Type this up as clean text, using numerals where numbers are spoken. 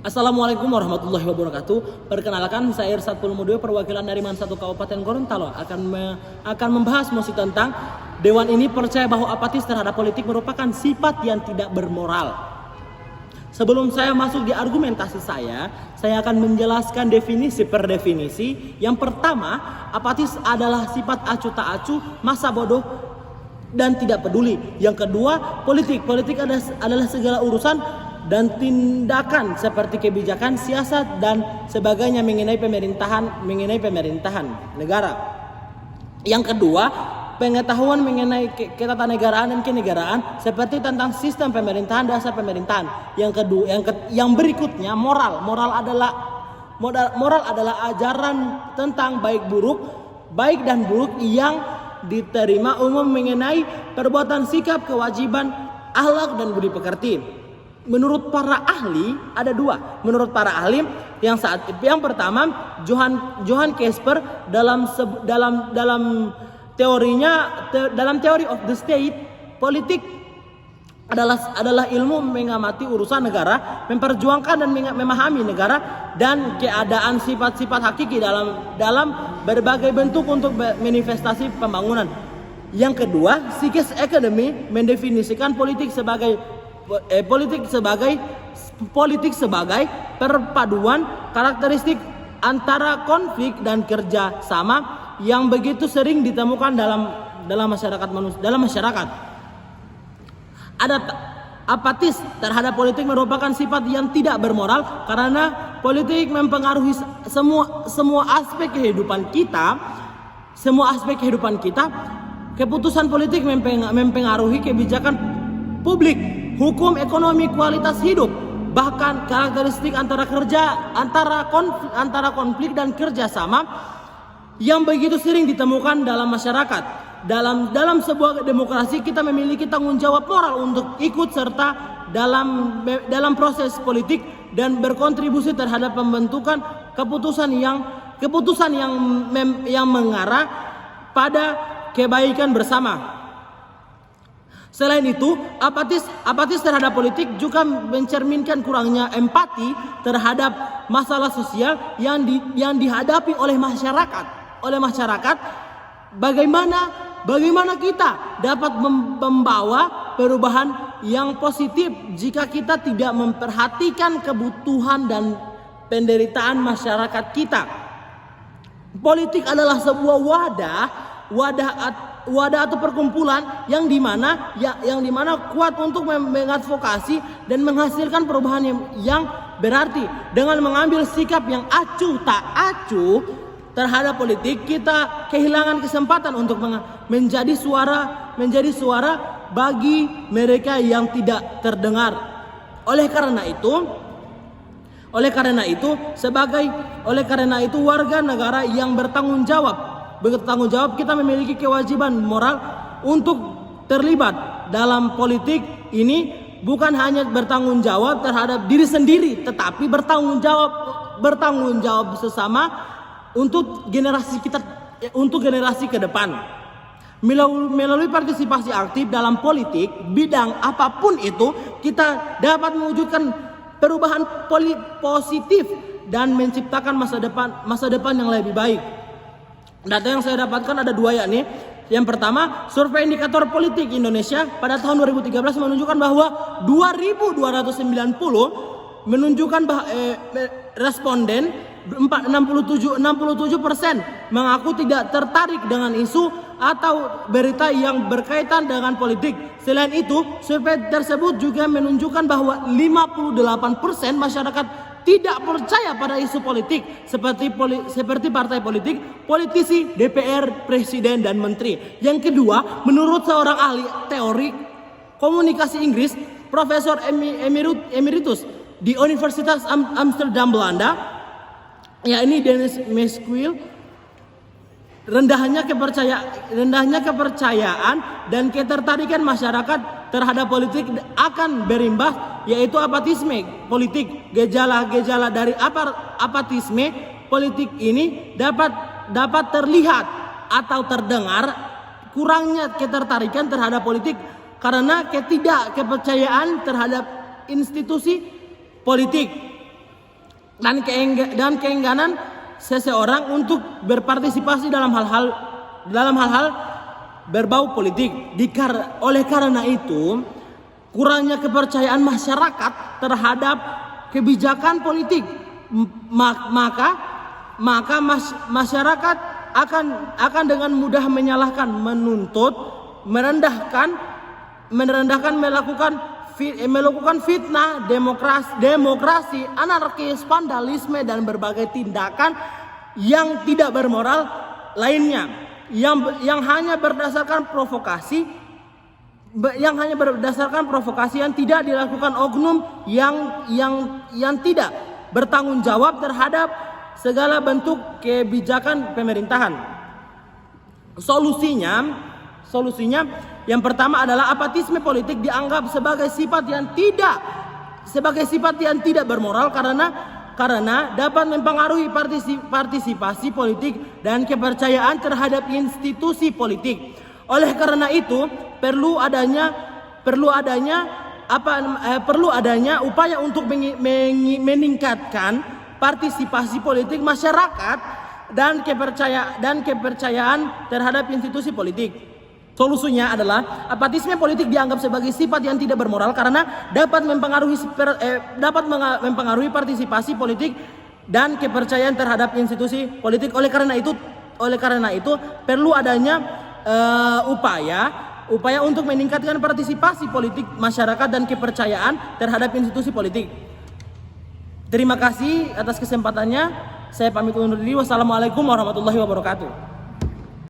Assalamualaikum warahmatullahi wabarakatuh. Perkenalkan, saya Irsad Pulmudio, perwakilan dari Mansatu Kabupaten Gorontalo akan membahas mosi tentang Dewan ini percaya bahwa apatis terhadap politik merupakan sifat yang tidak bermoral. Sebelum saya masuk di argumentasi saya akan menjelaskan definisi per definisi. Yang pertama, apatis adalah sifat acuh tak acuh, masa bodoh dan tidak peduli. Yang kedua, politik adalah segala urusan dan tindakan seperti kebijakan, siasat dan sebagainya mengenai pemerintahan negara. Yang kedua, pengetahuan mengenai ketatanegaraan dan kenegaraan seperti tentang sistem pemerintahan, dasar pemerintahan. Yang berikutnya, moral adalah ajaran tentang baik dan buruk yang diterima umum mengenai perbuatan, sikap, kewajiban, akhlak dan budi pekerti. Menurut para ahli ada dua. Menurut para ahli yang pertama, Johann Casper dalam teori of the state, politik adalah ilmu mengamati urusan negara, memperjuangkan dan memahami negara dan keadaan sifat-sifat hakiki dalam berbagai bentuk untuk manifestasi pembangunan. Yang kedua, Sikes Academy mendefinisikan politik sebagai perpaduan karakteristik antara konflik dan kerja sama yang begitu sering ditemukan dalam masyarakat. Apatis terhadap politik merupakan sifat yang tidak bermoral karena politik mempengaruhi semua aspek kehidupan kita. Keputusan politik mempengaruhi kebijakan publik, hukum, ekonomi, kualitas hidup, bahkan karakteristik antara konflik dan kerjasama yang begitu sering ditemukan dalam masyarakat. Dalam sebuah demokrasi kita memiliki tanggung jawab moral untuk ikut serta dalam proses politik dan berkontribusi terhadap pembentukan keputusan yang mengarah pada kebaikan bersama. Selain itu, apatis terhadap politik juga mencerminkan kurangnya empati terhadap masalah sosial yang dihadapi oleh masyarakat. Bagaimana kita dapat membawa perubahan yang positif jika kita tidak memperhatikan kebutuhan dan penderitaan masyarakat kita. Politik adalah sebuah wadah atau perkumpulan yang dimana kuat untuk mengadvokasi dan menghasilkan perubahan yang berarti. Dengan mengambil sikap yang acuh tak acuh terhadap politik, kita kehilangan kesempatan untuk menjadi suara bagi mereka yang tidak terdengar. Oleh karena itu warga negara yang bertanggung jawab kita memiliki kewajiban moral untuk terlibat dalam politik ini, bukan hanya bertanggung jawab terhadap diri sendiri, tetapi bertanggung jawab sesama untuk generasi ke depan. Melalui partisipasi aktif dalam politik bidang apapun itu, kita dapat mewujudkan perubahan positif dan menciptakan masa depan yang lebih baik. Data yang saya dapatkan ada dua, yakni yang pertama, survei indikator politik Indonesia pada tahun 2013 menunjukkan bahwa 2.290 menunjukkan responden 67% mengaku tidak tertarik dengan isu atau berita yang berkaitan dengan politik. Selain itu, survei tersebut juga menunjukkan bahwa 58% masyarakat tidak percaya pada isu politik seperti partai politik, politisi, DPR, presiden dan menteri. Yang kedua, menurut seorang ahli teori komunikasi Inggris, Profesor Emeritus di Universitas Amsterdam, Belanda, yakni Dennis Mesquiel, rendahnya kepercayaan dan ketertarikan masyarakat terhadap politik akan berimbas, yaitu apatisme politik. Gejala-gejala dari apatisme politik ini dapat terlihat atau terdengar kurangnya ketertarikan terhadap politik karena ketidakkepercayaan terhadap institusi politik. dan keengganan seseorang untuk berpartisipasi dalam hal-hal berbau politik. Oleh karena itu, kurangnya kepercayaan masyarakat terhadap kebijakan politik, maka masyarakat akan dengan mudah menyalahkan, menuntut, merendahkan, melakukan fitnah, demokrasi, anarkis, vandalisme, dan berbagai tindakan yang tidak bermoral lainnya, yang hanya berdasarkan provokasi yang tidak dilakukan oknum yang tidak bertanggung jawab terhadap segala bentuk kebijakan pemerintahan. Solusinya yang pertama adalah apatisme politik dianggap sebagai sifat yang tidak bermoral karena dapat mempengaruhi partisipasi politik dan kepercayaan terhadap institusi politik. Oleh karena itu perlu adanya upaya untuk meningkatkan partisipasi politik masyarakat dan kepercayaan terhadap institusi politik. Solusinya adalah apatisme politik dianggap sebagai sifat yang tidak bermoral karena dapat mempengaruhi partisipasi politik dan kepercayaan terhadap institusi politik. Oleh karena itu perlu adanya upaya untuk meningkatkan partisipasi politik masyarakat dan kepercayaan terhadap institusi politik. Terima kasih atas kesempatannya. Saya pamit undur diri. Wassalamualaikum warahmatullahi wabarakatuh.